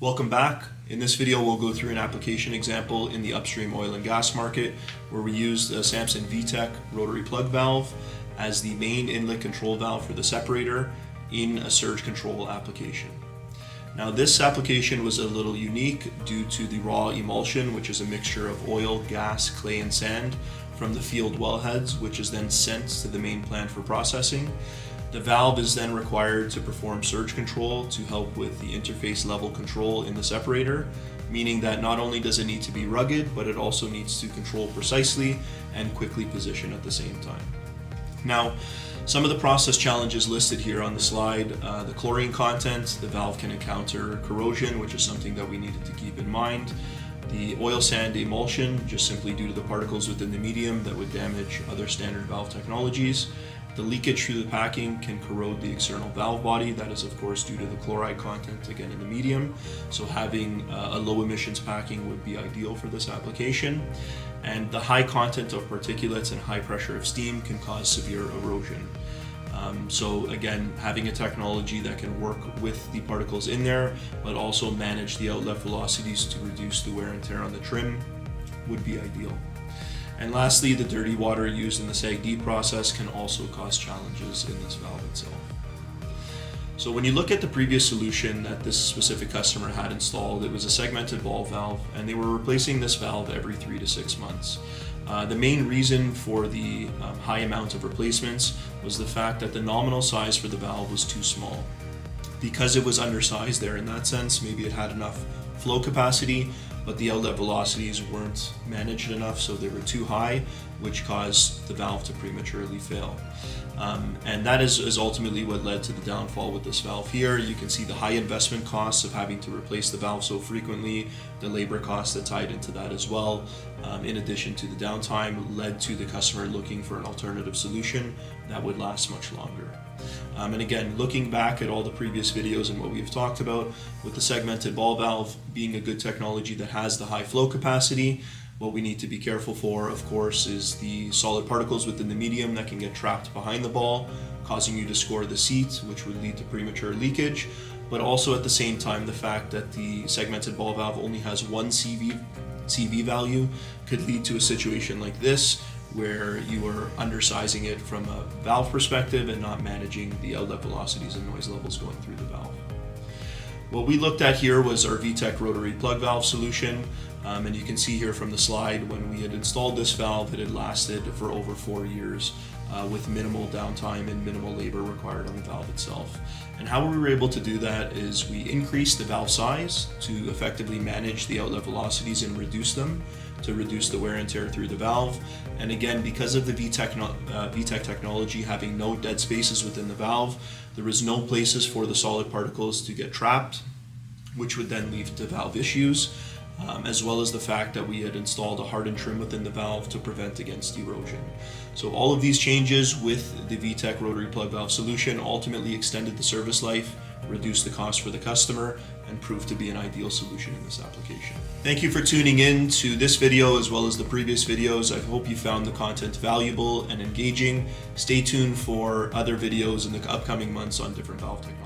Welcome back. In this video we'll go through an application example in the upstream oil and gas market where we used a SAMSON VETEC rotary plug valve as the main inlet control valve for the separator in a surge control application. Now this application was a little unique due to the raw emulsion, which is a mixture of oil, gas, clay and sand from the field wellheads, which is then sent to the main plant for processing. The valve is then required to perform surge control to help with the interface level control in the separator, meaning that not only does it need to be rugged, but it also needs to control precisely and quickly position at the same time. Now, some of the process challenges listed here on the slide, the chlorine content, the valve can encounter corrosion, which is something that we needed to keep in mind. The oil sand emulsion, just simply due to the particles within the medium that would damage other standard valve technologies. The leakage through the packing can corrode the external valve body. That is of course due to the chloride content again in the medium. So having a low emissions packing would be ideal for this application. And the high content of particulates and high pressure of steam can cause severe erosion. So again, having a technology that can work with the particles in there, but also manage the outlet velocities to reduce the wear and tear on the trim would be ideal. And lastly, the dirty water used in the SAGD process can also cause challenges in this valve itself. So when you look at the previous solution that this specific customer had installed, it was a segmented ball valve, and they were replacing this valve every 3 to 6 months. The main reason for the high amount of replacements was the fact that the nominal size for the valve was too small. Because it was undersized there in that sense, maybe it had enough flow capacity, but the outlet velocities weren't managed enough, so they were too high, which caused the valve to prematurely fail. And that is ultimately what led to the downfall with this valve here. You can see the high investment costs of having to replace the valve so frequently, the labor costs that tied into that as well, in addition to the downtime, led to the customer looking for an alternative solution that would last much longer. And again, looking back at all the previous videos and what we've talked about with the segmented ball valve being a good technology that has the high flow capacity, what we need to be careful for, of course, is the solid particles within the medium that can get trapped behind the ball, causing you to score the seat, which would lead to premature leakage, but also at the same time the fact that the segmented ball valve only has one CV value could lead to a situation like this, where you are undersizing it from a valve perspective and not managing the outlet velocities and noise levels going through the valve. What we looked at here was our VETEC rotary plug valve solution, and you can see here from the slide when we had installed this valve, it had lasted for over 4 years with minimal downtime and minimal labor required on the valve itself. And how we were able to do that is we increased the valve size to effectively manage the outlet velocities and reduce them, to reduce the wear and tear through the valve. And again, because of the VETEC technology having no dead spaces within the valve, there was no places for the solid particles to get trapped, which would then lead to valve issues, as well as the fact that we had installed a hardened trim within the valve to prevent against erosion. So all of these changes with the VETEC rotary plug valve solution ultimately extended the service life, reduced the cost for the customer, and proved to be an ideal solution in this application. Thank you for tuning in to this video as well as the previous videos. I hope you found the content valuable and engaging. Stay tuned for other videos in the upcoming months on different valve technologies.